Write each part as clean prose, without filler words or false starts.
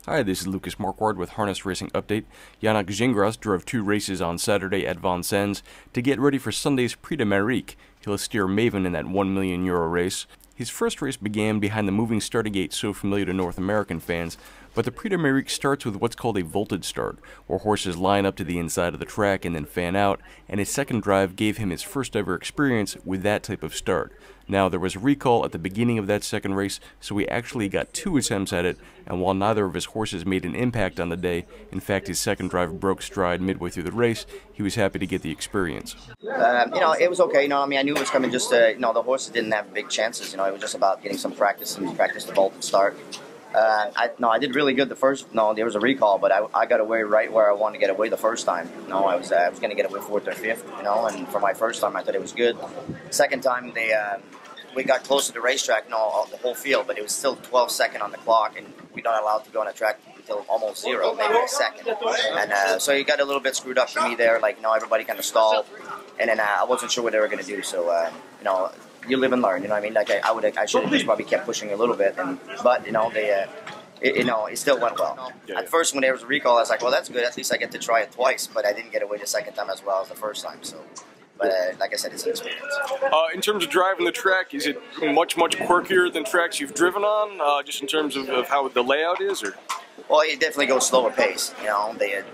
Hi, this is Lucas Marquardt with Harness Racing Update. Yannick Gingras drove 2 races on Saturday at Vincennes to get ready for Sunday's Prix d'Amérique. He'll steer Maven in that €1 million race. His first race began behind the moving starting gate so familiar to North American fans, but the Prix d'Amérique starts with what's called a vaulted start, where horses line up to the inside of the track and then fan out, and his second drive gave him his first ever experience with that type of start. Now, there was a recall at the beginning of that second race, so he actually got 2 attempts at it, and while neither of his horses made an impact on the day, in fact his second drive broke stride midway through the race, he was happy to get the experience. It was okay. I knew it was coming. Just the horses didn't have big chances. It was just about getting some practice and practice the vault and start. I did really good the first. There was a recall, but I got away right where I wanted to get away the first time. I was going to get away 4th or 5th. And for my first time, I thought it was good. Second time, we got close to the racetrack, the whole field, but it was still 12 seconds on the clock, and we're not allowed to go on the track until almost 0, maybe a second. And so you got a little bit screwed up for me there. Everybody kind of stalled, and then I wasn't sure what they were going to do. So, you live and learn. I should have just probably kept pushing a little bit, but it still went well. At first, when there was a recall, I was like, well, that's good. At least I get to try it twice, but I didn't get away the second time as well as the first time. So. But like I said, it's an experience. In terms of driving the track, is it much quirkier than tracks you've driven on, just in terms of how the layout is? Or? Well, it definitely goes slower pace.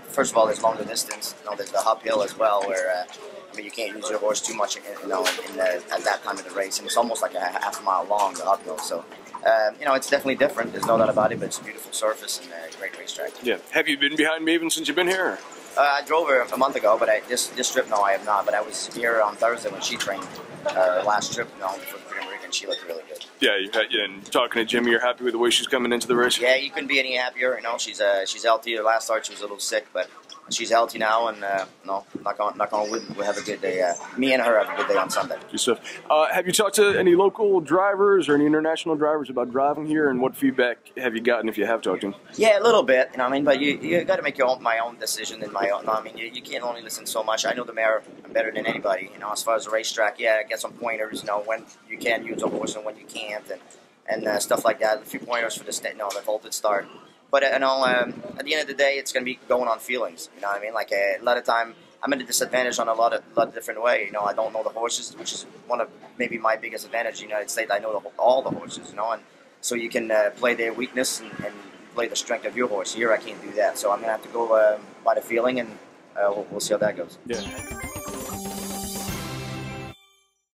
First of all, there's longer distance. There's the uphill as well, where you can't use your horse too much. At that time of the race, and it's almost like a half a mile long, the uphill. So. It's definitely different. There's no doubt about it, but it's a beautiful surface and a great racetrack. Yeah. Have you been behind Maven since you've been here? I drove her a month ago, but this trip, no, I have not. But I was here on Thursday when she trained her last trip, for the Prix d'Amérique, and she looked really good. Yeah, and talking to Jimmy, you're happy with the way she's coming into the race? Yeah, you couldn't be any happier. She's healthy. Her last start, she was a little sick, but she's healthy now, and knock on wood, we'll have a good day. Me and her have a good day on Sunday. Good stuff. Have you talked to any local drivers or any international drivers about driving here, and what feedback have you gotten if you have talked to them? Yeah, a little bit. But you got to make my own decision and my own. You can't only listen so much. I know the mare better than anybody. As far as the racetrack, yeah, get some pointers. When you can use a horse and when you can't, and stuff like that. A few pointers for the vaulted start. But at the end of the day, it's going to be going on feelings. A lot of time, I'm at a disadvantage on a lot of different ways. I don't know the horses, which is one of maybe my biggest advantage in the United States. I know all the horses, and so you can play their weakness and play the strength of your horse. Here, I can't do that, so I'm going to have to go by the feeling, and we'll see how that goes. Yeah.